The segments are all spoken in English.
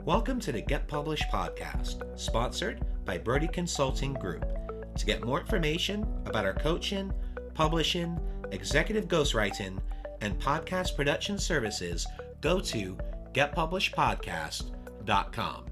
Welcome to the Get Published podcast, sponsored by Brodie Consulting Group. To get more information about our coaching, publishing, executive ghostwriting, and podcast production services, go to getpublishedpodcast.com.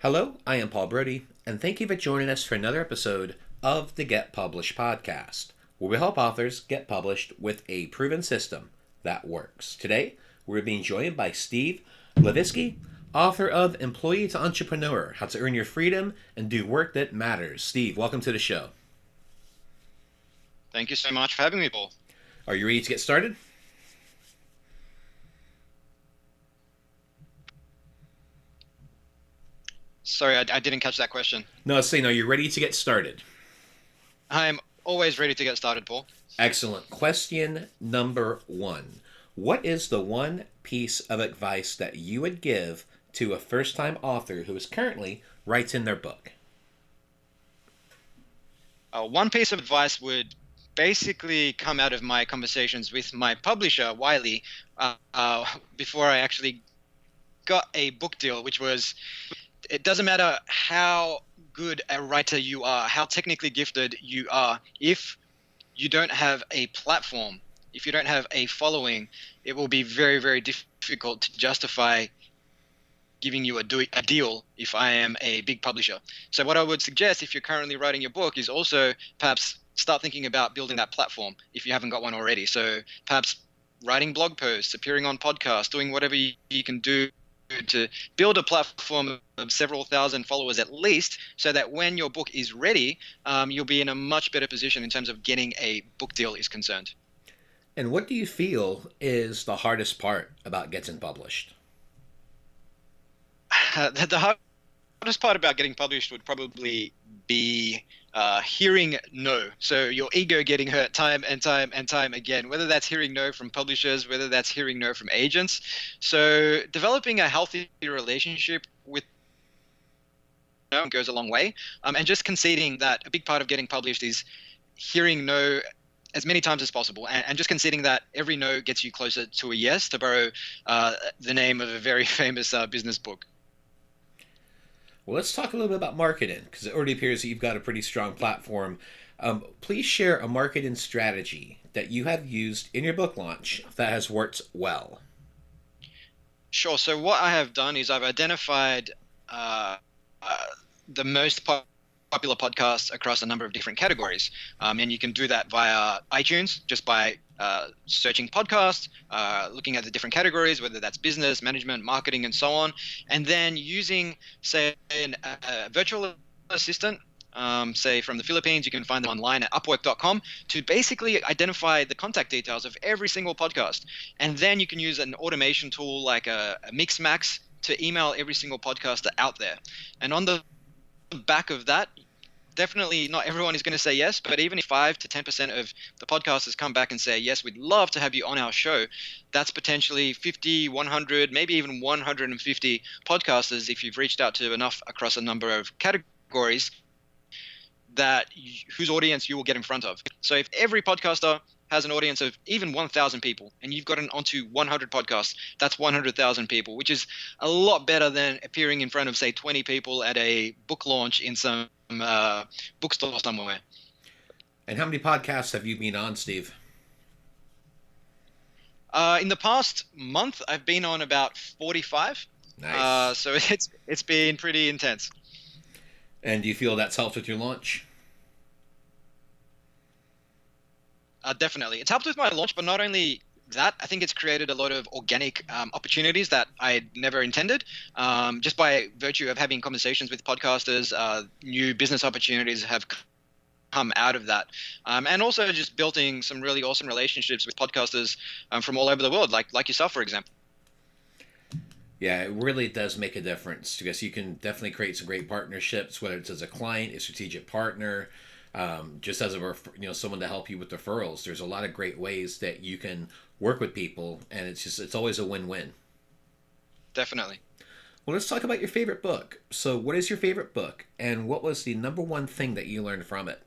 Hello, I am Paul Brodie, and thank you for joining us for another episode of the Get Published podcast, where we help authors get published with a proven system that works. Today, we're being joined by Steve Glaveski, author of Employee to Entrepreneur, How to Earn Your Freedom and Do Work That Matters. Steve, welcome to the show. Thank you so much for having me, Paul. Are you ready to get started? Sorry, I didn't catch that question. No, I was saying, are you ready to get started? I'm always ready to get started, Paul. Excellent. Question number 1. What is the one piece of advice that you would give to a first-time author who is currently writing their book? One piece of advice would basically come out of my conversations with my publisher, Wiley, before I actually got a book deal, which was, it doesn't matter how good a writer you are, how technically gifted you are, if you don't have a platform, if you don't have a following, it will be very, very difficult to justify giving you a deal if I am a big publisher. So what I would suggest if you're currently writing your book is also perhaps start thinking about building that platform if you haven't got one already. So perhaps writing blog posts, appearing on podcasts, doing whatever you can do to build a platform of several thousand followers at least, so that when your book is ready, you'll be in a much better position in terms of getting a book deal is concerned. And what do you feel is the hardest part about getting published? The hardest part about getting published would probably be hearing no. So your ego getting hurt time and time and time again, whether that's hearing no from publishers, whether that's hearing no from agents. So developing a healthy relationship with goes a long way. And just conceding that a big part of getting published is hearing no as many times as possible, and just conceding that every no gets you closer to a yes, to borrow the name of a very famous business book. Well, let's talk a little bit about marketing, because it already appears that you've got a pretty strong platform. Please share a marketing strategy that you have used in your book launch that has worked well. Sure. So what I have done is I've identified the most popular podcasts across a number of different categories. And you can do that via iTunes, just by searching podcasts, looking at the different categories, whether that's business, management, marketing, and so on. And then using, say, a virtual assistant, say from the Philippines, you can find them online at upwork.com, to basically identify the contact details of every single podcast. And then you can use an automation tool like a Mixmax to email every single podcaster out there. And on the back of that, definitely not everyone is going to say yes, but even if 5 to 10% of the podcasters come back and say, yes, we'd love to have you on our show, that's potentially 50, 100, maybe even 150 podcasters if you've reached out to enough across a number of categories whose audience you will get in front of. So if every podcaster has an audience of even 1,000 people, and you've gotten onto 100 podcasts, that's 100,000 people, which is a lot better than appearing in front of, say, 20 people at a book launch in some bookstore somewhere. And how many podcasts have you been on, Steve? In the past month, I've been on about 45. Nice. So it's been pretty intense. And do you feel that's helped with your launch? Definitely. It's helped with my launch, but not only that, I think it's created a lot of organic opportunities that I never intended. Just by virtue of having conversations with podcasters, new business opportunities have come out of that. And also just building some really awesome relationships with podcasters from all over the world, like yourself, for example. Yeah, it really does make a difference, because you can definitely create some great partnerships, whether it's as a client, a strategic partner, just as someone to help you with referrals. There's a lot of great ways that you can work with people, and it's always a win-win. Definitely. Well, let's talk about your favorite book. So what is your favorite book, and what was the number one thing that you learned from it?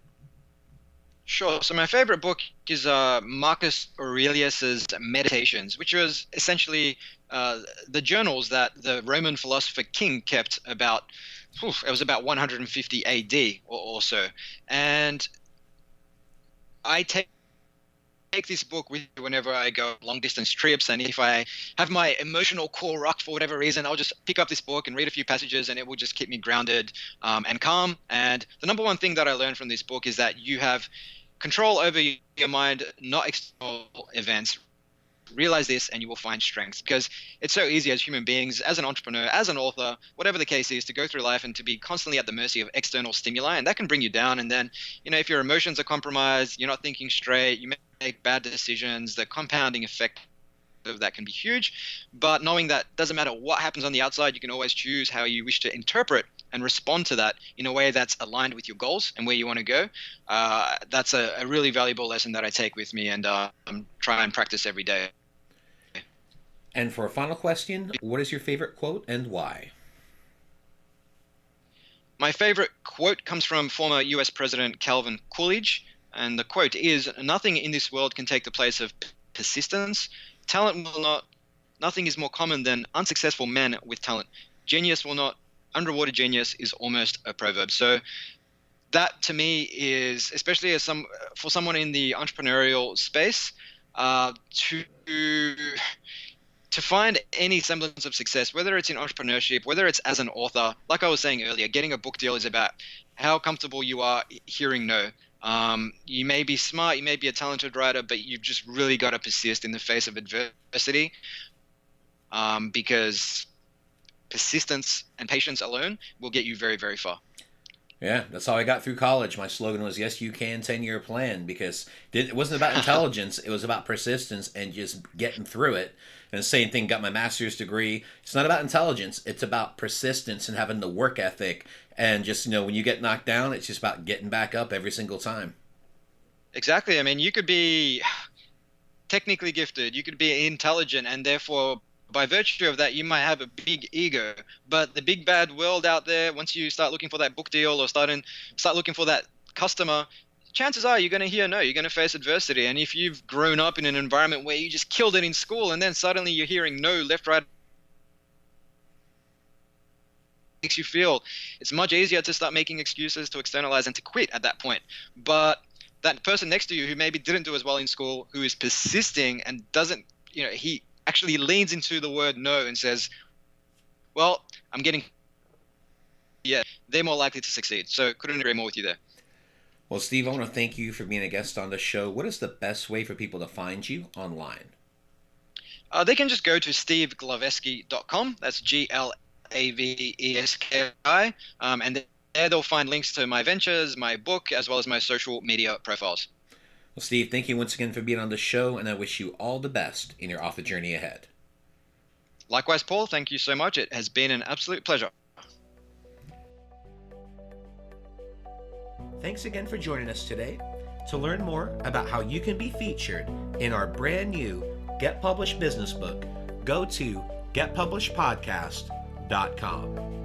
Sure. So my favorite book is Marcus Aurelius's Meditations, which was essentially the journals that the Roman philosopher King kept about. It was about 150 AD or so, and I take this book with me whenever I go long distance trips. And if I have my emotional core rocked for whatever reason, I'll just pick up this book and read a few passages, and it will just keep me grounded and calm. And the number one thing that I learned from this book is that you have control over your mind, not external events. Realize this and you will find strength, because it's so easy as human beings, as an entrepreneur, as an author, whatever the case is, to go through life and to be constantly at the mercy of external stimuli, and that can bring you down. And then, if your emotions are compromised, you're not thinking straight, you make bad decisions, the compounding effect of that can be huge. But knowing that doesn't matter what happens on the outside, you can always choose how you wish to interpret and respond to that in a way that's aligned with your goals and where you want to go. That's a really valuable lesson that I take with me and try and practice every day. And for a final question, what is your favorite quote and why? My favorite quote comes from former US President Calvin Coolidge, and the quote is, "Nothing in this world can take the place of persistence. Talent will not. Nothing is more common than unsuccessful men with talent. Genius will not. Unrewarded genius is almost a proverb." So that to me is, especially for someone in the entrepreneurial space, to find any semblance of success, whether it's in entrepreneurship, whether it's as an author, like I was saying earlier, getting a book deal is about how comfortable you are hearing no. You may be smart, you may be a talented writer, but you've just really got to persist in the face of adversity, because persistence and patience alone will get you very, very far. Yeah, that's how I got through college. My slogan was, yes, you can, 10-year plan, because it wasn't about intelligence. It was about persistence and just getting through it. And the same thing, got my master's degree. It's not about intelligence. It's about persistence and having the work ethic. And just, when you get knocked down, it's just about getting back up every single time. Exactly. I mean, you could be technically gifted, you could be intelligent, and therefore by virtue of that, you might have a big ego. But the big bad world out there, once you start looking for that book deal or start looking for that customer, chances are you're going to hear no, you're going to face adversity. And if you've grown up in an environment where you just killed it in school and then suddenly you're hearing no left, right, makes you feel it's much easier to start making excuses, to externalize, and to quit at that point. But that person next to you who maybe didn't do as well in school, who is persisting and doesn't, he actually leans into the word no and says, well, I'm getting, yeah, they're more likely to succeed. So couldn't agree more with you there. Well, Steve, I want to thank you for being a guest on the show. What is the best way for people to find you online? They can just go to steveglaveski.com. That's Glaveski. And there they'll find links to my ventures, my book, as well as my social media profiles. Well, Steve, thank you once again for being on the show, and I wish you all the best in your author journey ahead. Likewise, Paul, thank you so much. It has been an absolute pleasure. Thanks again for joining us today. To learn more about how you can be featured in our brand new Get Published business book, go to getpublishedpodcast.com.